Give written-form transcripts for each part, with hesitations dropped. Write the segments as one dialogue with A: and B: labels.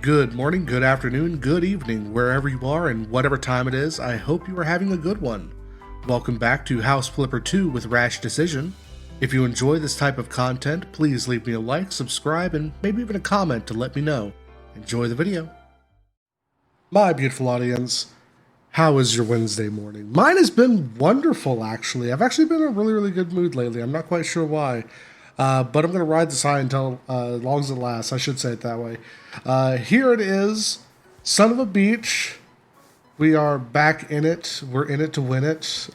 A: Good morning, good afternoon, good evening, wherever you are and whatever time it is. I hope you are having a good one. Welcome back to House Flipper 2 with Rash Decision. If you enjoy this type of content, please leave me a like, subscribe, and maybe even a comment to let me know. Enjoy the video. My beautiful audience, how is your Wednesday morning? Mine has been wonderful, actually. I've actually been in a really good mood lately. I'm not quite sure why. But I'm going to ride this high until as long as it lasts. I should say it that way. Here it is, Son of a Beach. We are back in it. We're in it to win it.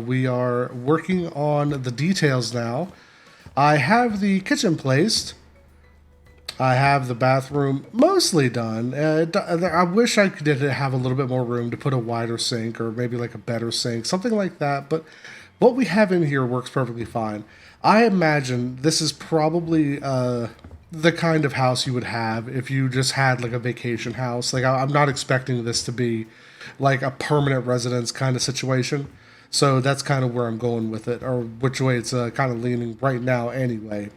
A: We are working on the details now. I have the kitchen placed. I have the bathroom mostly done. I wish I could have a little bit more room to put a wider sink or maybe like a better sink, something like that. But what we have in here works perfectly fine. I imagine this is probably the kind of house you would have if you just had like a vacation house. Like I'm not expecting this to be like a permanent residence kind of situation. So that's kind of where I'm going with it, or which way it's kind of leaning right now, anyway.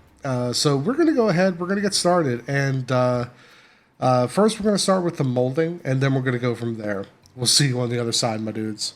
A: So we're going to go ahead, we're going to get started. And first, we're going to start with the molding, and then we're going to go from there. We'll see you on the other side, my dudes.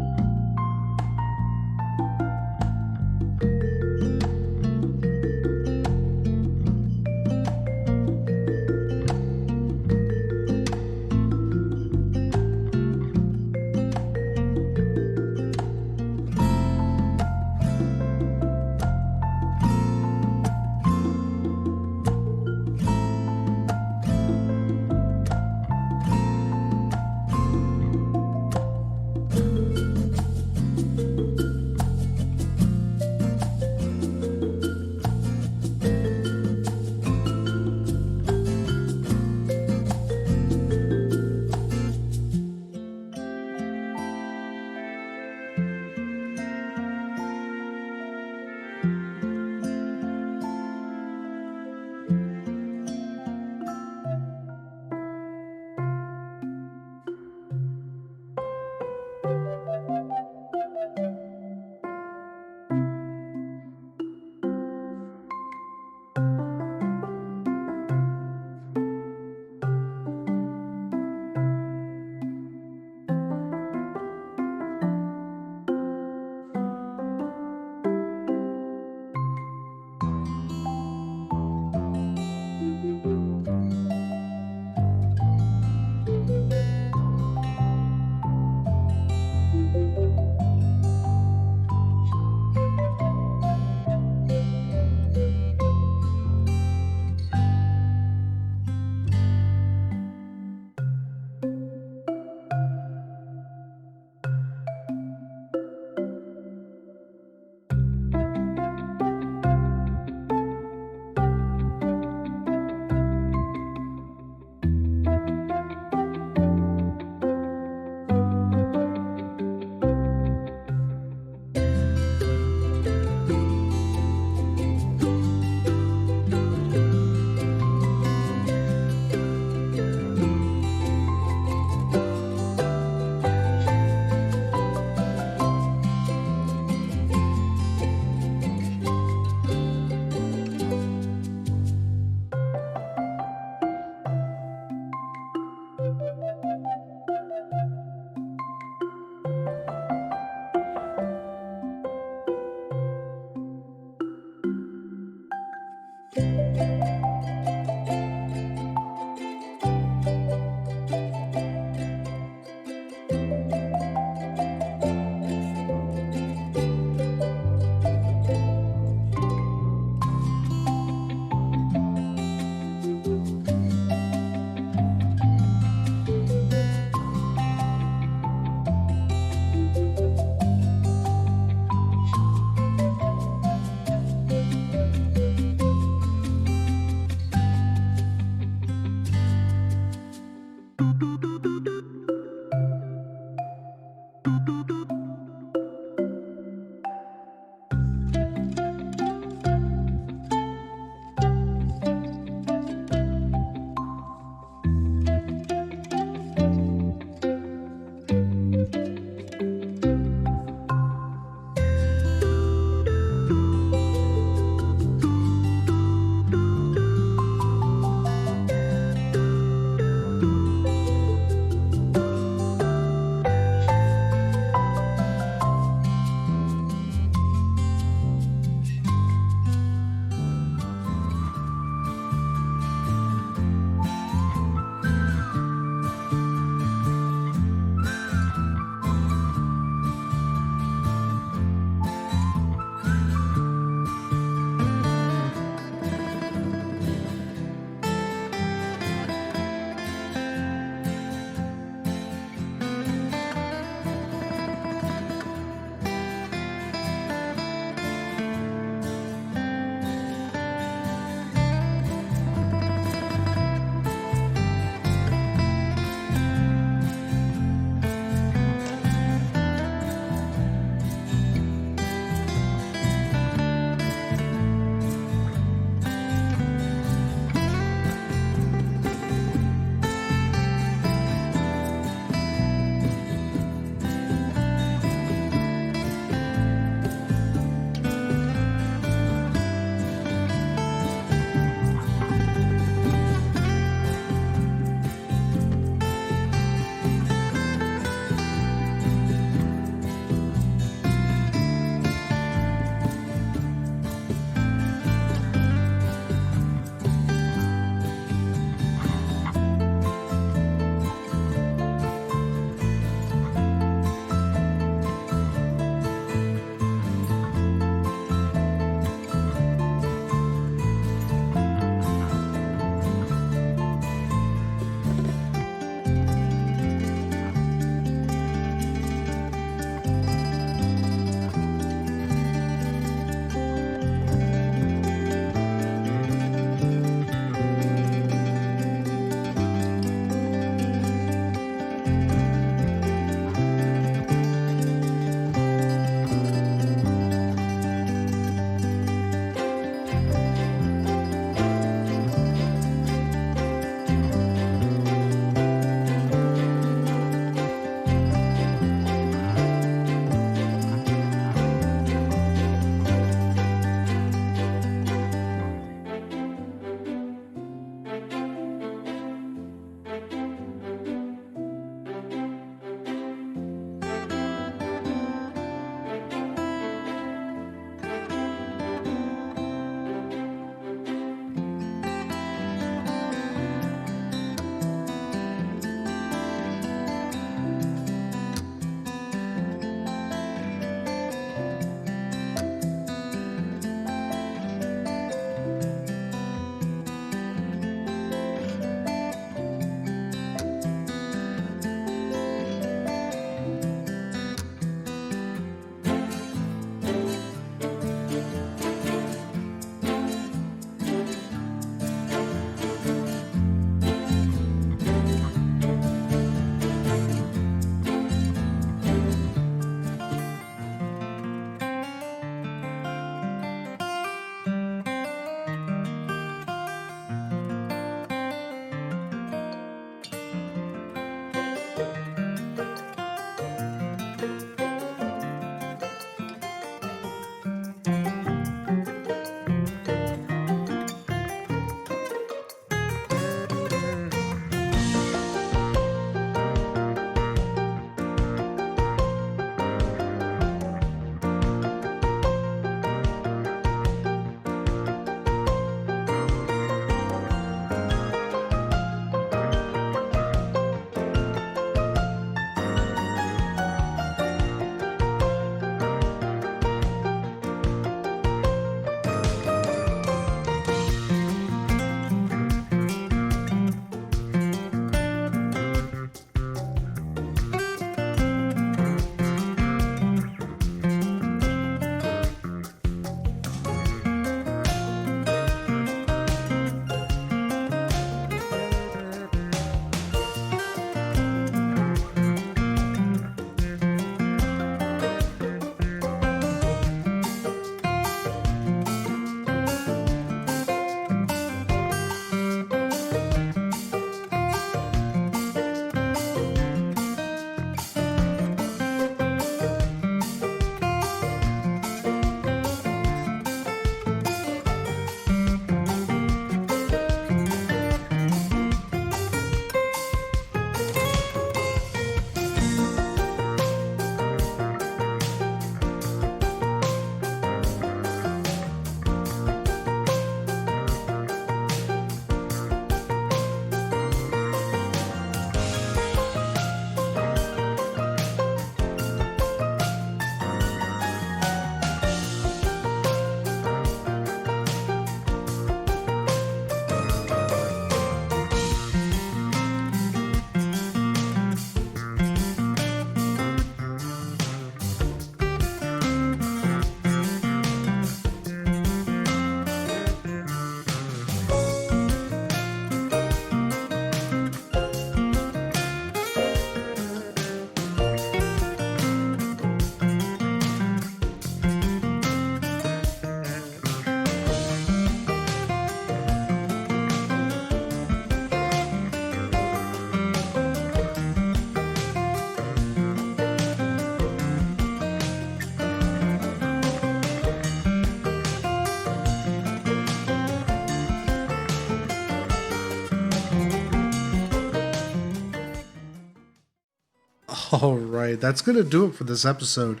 A: All right, that's going to do it for this episode.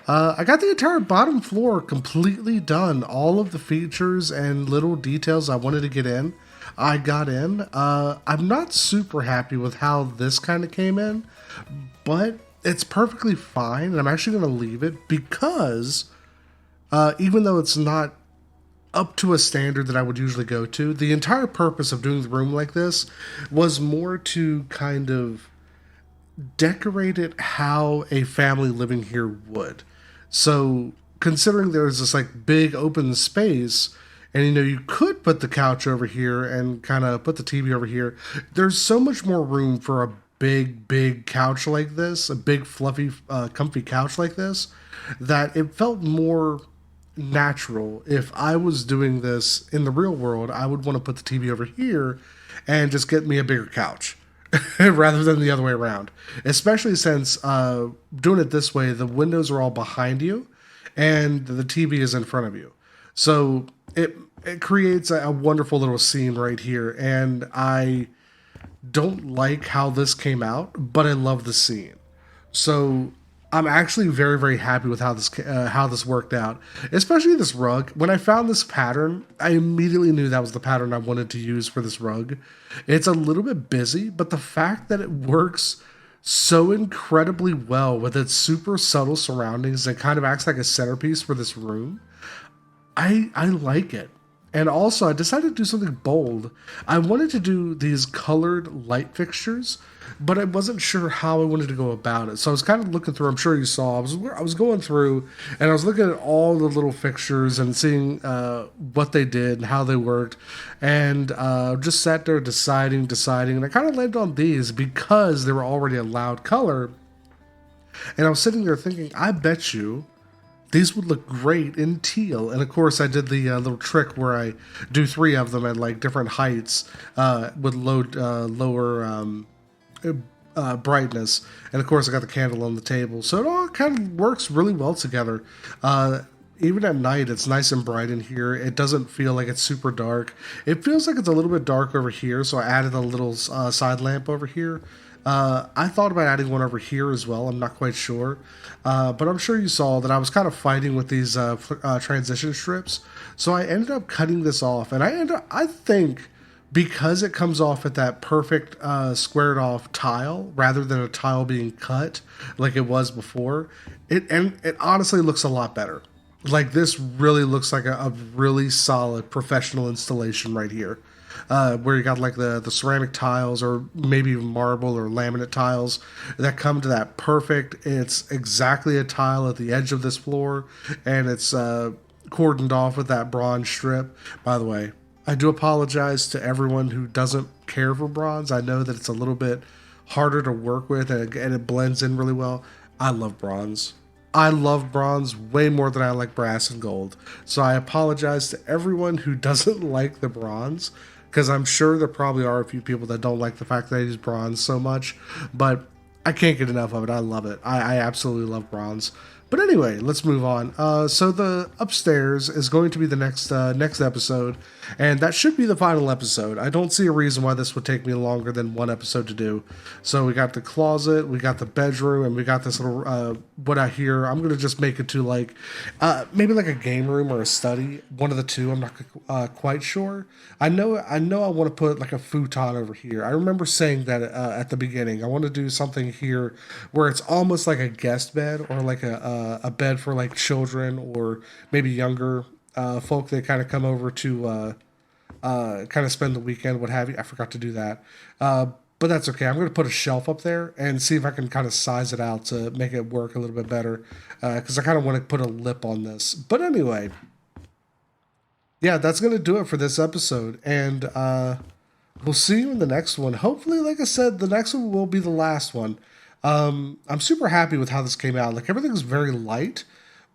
A: I got the entire bottom floor completely done. All of the features and little details I wanted to get in, I got in. I'm not super happy with how this kind of came in, but it's perfectly fine. And I'm actually going to leave it because even though it's not up to a standard that I would usually go to, the entire purpose of doing the room like this was more to kind of decorate it how a family living here would. So, considering there's this like big open space, and you could put the couch over here and kind of put the TV over here, there's so much more room for a big couch like this, a big fluffy, comfy couch like this, that it felt more natural. If I was doing this in the real world, I would want to put the TV over here and just get me a bigger couch rather than the other way around. Especially since doing it this way, the windows are all behind you and the TV is in front of you. So it creates a wonderful little scene right here. And I don't like how this came out, but I love the scene. So I'm actually very happy with how this worked out, especially this rug. When I found this pattern, I immediately knew that was the pattern I wanted to use for this rug. It's a little bit busy, but the fact that it works so incredibly well with its super subtle surroundings and kind of acts like a centerpiece for this room, I like it. And also, I decided to do something bold. I wanted to do these colored light fixtures, but I wasn't sure how I wanted to go about it. So I was kind of looking through. I'm sure you saw. I was going through, and I was looking at all the little fixtures and seeing what they did and how they worked, and just sat there deciding. And I kind of landed on these because they were already a loud color. And I was sitting there thinking, I bet you these would look great in teal. And of course, I did the little trick where I do three of them at like different heights with lower brightness. And of course, I got the candle on the table. So it all kind of works really well together. Even at night, it's nice and bright in here. It doesn't feel like it's super dark. It feels like it's a little bit dark over here, so I added a little side lamp over here. I thought about adding one over here as well. I'm not quite sure. But I'm sure you saw that I was kind of fighting with these transition strips. So I ended up cutting this off. And I think because it comes off at that perfect squared off tile rather than a tile being cut like it was before, it honestly looks a lot better. Like this really looks like a really solid professional installation right here. Where you got like the ceramic tiles or maybe even marble or laminate tiles that come to that perfect. It's exactly a tile at the edge of this floor, and it's cordoned off with that bronze strip. By the way, I do apologize to everyone who doesn't care for bronze. I know that it's a little bit harder to work with and it blends in really well. I love bronze. I love bronze way more than I like brass and gold. So I apologize to everyone who doesn't like the bronze, because I'm sure there probably are a few people that don't like the fact that I use bronze so much, but I can't get enough of it. I love it. I absolutely love bronze. But anyway, let's move on. So the upstairs is going to be the next episode, and that should be the final episode. I don't see a reason why this would take me longer than one episode to do. So we got the closet, we got the bedroom, and we got this little what I hear. I'm gonna just make it to like maybe like a game room or a study, one of the two. I'm not quite sure. I know I want to put like a futon over here. I remember saying that at the beginning. I want to do something here where it's almost like a guest bed or like a bed for like children or maybe younger folk that kind of come over to kind of spend the weekend, what have you. I forgot to do that. But that's okay. I'm going to put a shelf up there and see if I can kind of size it out to make it work a little bit better. Because I kind of want to put a lip on this. But anyway, yeah, that's going to do it for this episode. And we'll see you in the next one. Hopefully, like I said, the next one will be the last one. I'm super happy with how this came out. Like everything's very light,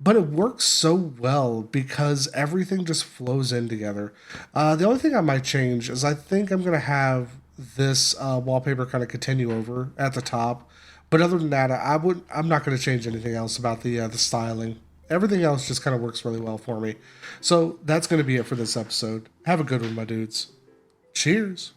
A: but it works so well because everything just flows in together. The only thing I might change is I think I'm gonna have this wallpaper kind of continue over at the top. But other than that, I'm not gonna change anything else about the styling. Everything else just kind of works really well for me. So that's gonna be it for this episode. Have a good one, my dudes. Cheers.